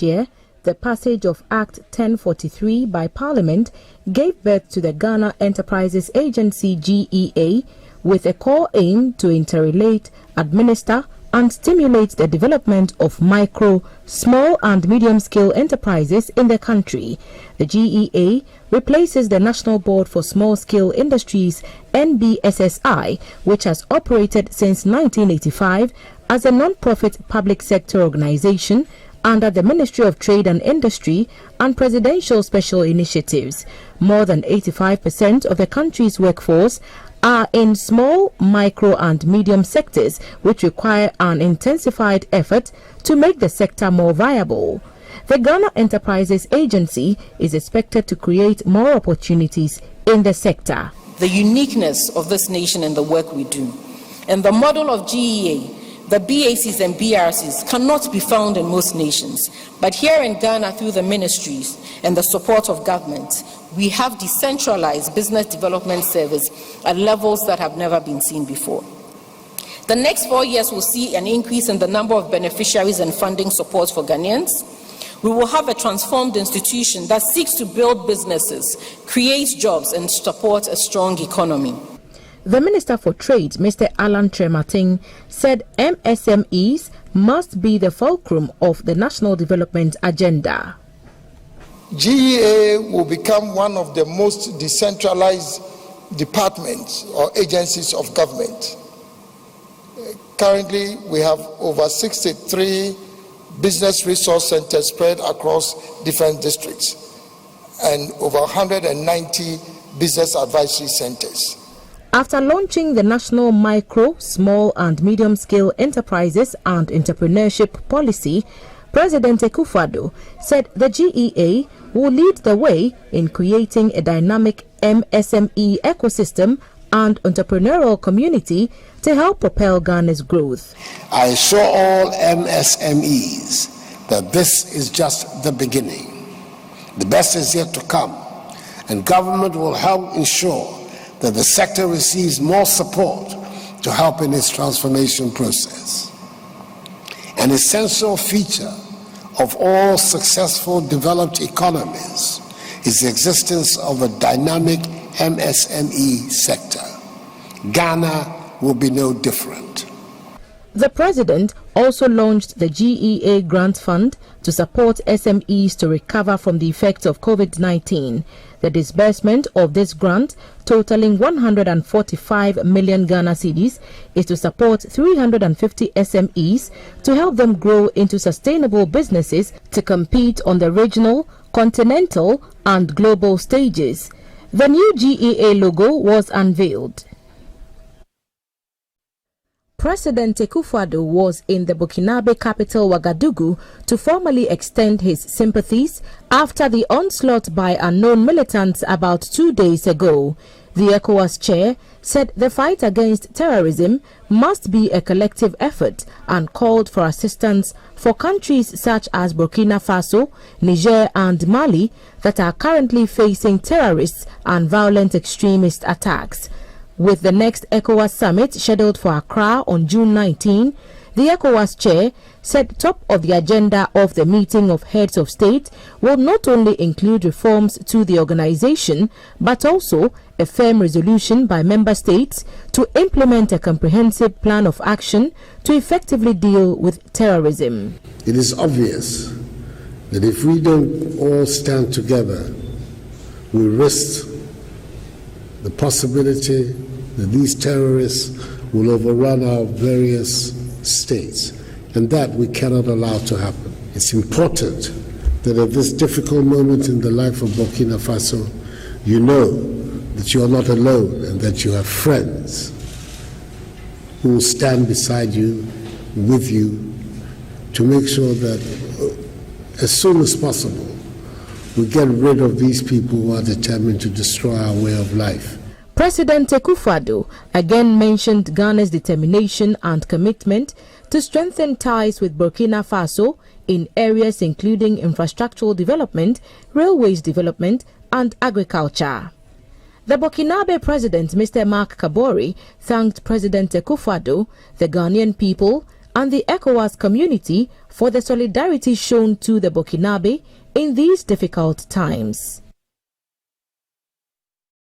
year, the passage of Act 1043 by Parliament gave birth to the Ghana Enterprises Agency GEA with a core aim to interrelate, administer and stimulate the development of micro, small and medium-scale enterprises in the country. The GEA replaces the National Board for Small-Scale Industries NBSSI, which has operated since 1985 as a non-profit public sector organization under the Ministry of Trade and Industry and Presidential Special Initiatives. More than 85% of the country's workforce are in small, micro and medium sectors, which require an intensified effort to make the sector more viable. The Ghana Enterprises Agency is expected to create more opportunities in the sector. The uniqueness of this nation and the work we do, and the model of GEA, the BACs and BRCs cannot be found in most nations. But here in Ghana, through the ministries and the support of government, we have decentralized business development service at levels that have never been seen before. The next 4 years will see an increase in the number of beneficiaries and funding support for Ghanaians. We will have a transformed institution that seeks to build businesses, create jobs and support a strong economy. The Minister for Trade, Mr. Alan Trematin, said MSMEs must be the fulcrum of the national development agenda. GEA will become one of the most decentralized departments or agencies of government. Currently, we have over 63 business resource centers spread across different districts and over 190 business advisory centers. After launching the National Micro, Small and Medium-Scale Enterprises and Entrepreneurship Policy, President Akufo-Addo said the GEA will lead the way in creating a dynamic MSME ecosystem and entrepreneurial community to help propel Ghana's growth. I assure all MSMEs that this is just the beginning. The best is yet to come, and government will help ensure that the sector receives more support to help in its transformation process. An essential feature of all successful developed economies is the existence of a dynamic MSME sector. Ghana will be no different. The President also launched the GEA Grant Fund to support SMEs to recover from the effects of COVID-19. The disbursement of this grant, totaling 145 million Ghana cedis, is to support 350 SMEs to help them grow into sustainable businesses to compete on the regional, continental and global stages. The new GEA logo was unveiled. President Akufo-Addo was in the Burkinabe capital Ouagadougou to formally extend his sympathies after the onslaught by unknown militants about 2 days ago. The ECOWAS chair said the fight against terrorism must be a collective effort and called for assistance for countries such as Burkina Faso, Niger and Mali that are currently facing terrorists and violent extremist attacks. With the next ECOWAS summit scheduled for Accra on June 19, the ECOWAS chair said top of the agenda of the meeting of heads of state will not only include reforms to the organization, but also a firm resolution by member states to implement a comprehensive plan of action to effectively deal with terrorism. It is obvious that if we don't all stand together, we risk the possibility that these terrorists will overrun our various states, and that we cannot allow to happen. It's important that at this difficult moment in the life of Burkina Faso, you know that you are not alone and that you have friends who will stand beside you, with you, to make sure that as soon as possible we get rid of these people who are determined to destroy our way of life. President Akufo-Addo again mentioned Ghana's determination and commitment to strengthen ties with Burkina Faso in areas including infrastructural development, railways development and agriculture. The Burkinabe President, Mr. Mark Kabore, thanked President Akufo-Addo, the Ghanaian people and the ECOWAS community for the solidarity shown to the Burkinabe in these difficult times.